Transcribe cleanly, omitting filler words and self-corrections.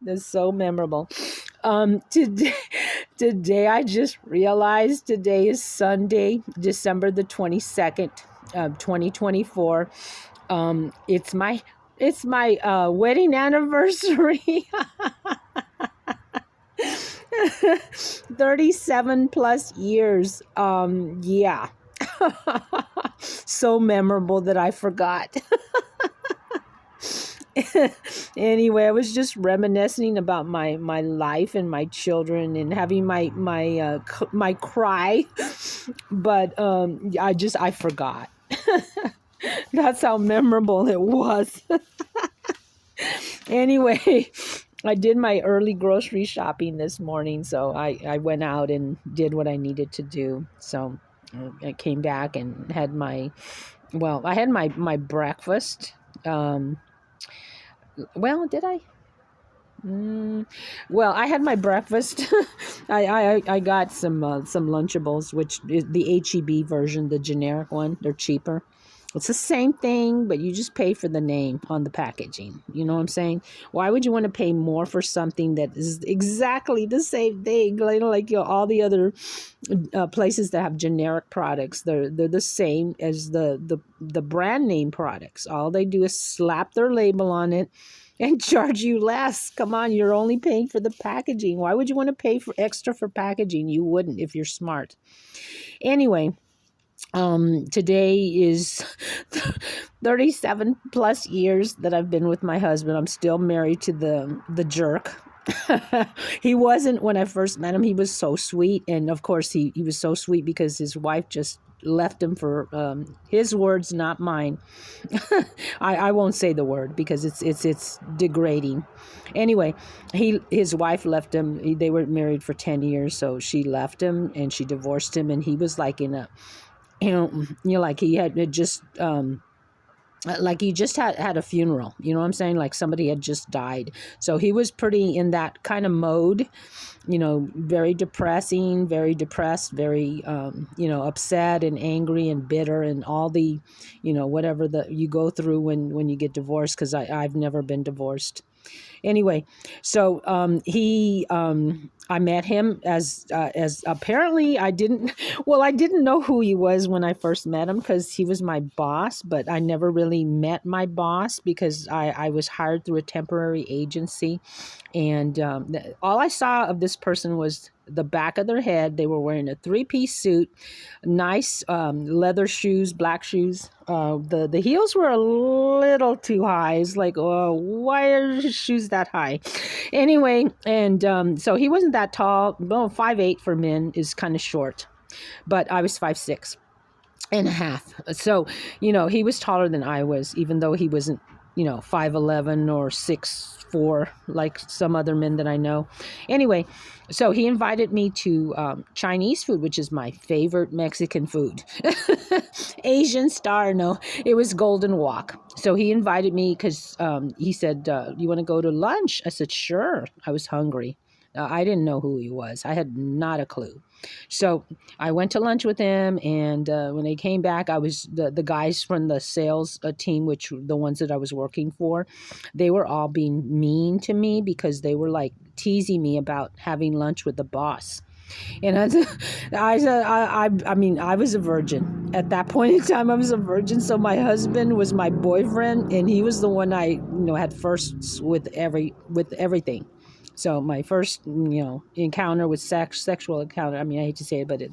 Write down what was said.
That's so memorable. Today I just realized today is Sunday, December the 22nd, 2024. It's my wedding anniversary. 37 plus years. Yeah. So memorable that I forgot. Anyway, I was just reminiscing about my life and my children and having my cry, but I forgot. That's how memorable it was. Anyway, I did my early grocery shopping this morning, so I went out and did what I needed to do. So I came back and had I had my breakfast. Well, did I? Well, I had my breakfast. I got some Lunchables, which is the HEB version, the generic one. They're cheaper. It's the same thing, but you just pay for the name on the packaging. You know what I'm saying? Why would you want to pay more for something that is exactly the same thing? All the other places that have generic products, they're the same as the brand name products. All they do is slap their label on it and charge you less. Come on, you're only paying for the packaging. Why would you want to pay for extra for packaging? You wouldn't if you're smart. Anyway, today is 37 plus years that I've been with my husband. I'm still married to the jerk. He wasn't when I first met him. He was so sweet, and of course he was so sweet because his wife just left him for his words, not mine. I won't say the word because it's degrading. Anyway, his wife left him. They were married for 10 years, so she left him and she divorced him, and he was like in a like he had just like he just had a funeral, you know what I'm saying? Like somebody had just died. So he was pretty in that kind of mode, very depressing, very depressed, very, upset and angry and bitter and all the, whatever you go through when you get divorced, because I've never been divorced. Anyway, so I met him as apparently I didn't know who he was when I first met him because he was my boss, but I never really met my boss because I was hired through a temporary agency, and all I saw of this person was the back of their head. They were wearing a 3-piece suit, nice leather shoes, black shoes. The heels were a little too high. It's like, oh, why are your shoes that high? Anyway, and so he wasn't that tall. Well, 5'8" for men is kind of short, but I was 5'6" and a half. So, he was taller than I was, even though he wasn't, 5'11" or 6'4" like some other men that I know. Anyway, so he invited me to Chinese food, which is my favorite Mexican food. Asian Star, no, it was Golden Walk. So he invited me because he said, you want to go to lunch? I said, sure. I was hungry. I didn't know who he was. I had not a clue. So I went to lunch with him, and when they came back, I was the guys from the sales team, which the ones that I was working for, they were all being mean to me because they were like teasing me about having lunch with the boss. And I said, I mean, I was a virgin at that point in time. I was a virgin, so my husband was my boyfriend, and he was the one I had first with everything. So my first, encounter with sexual encounter. I mean, I hate to say it, but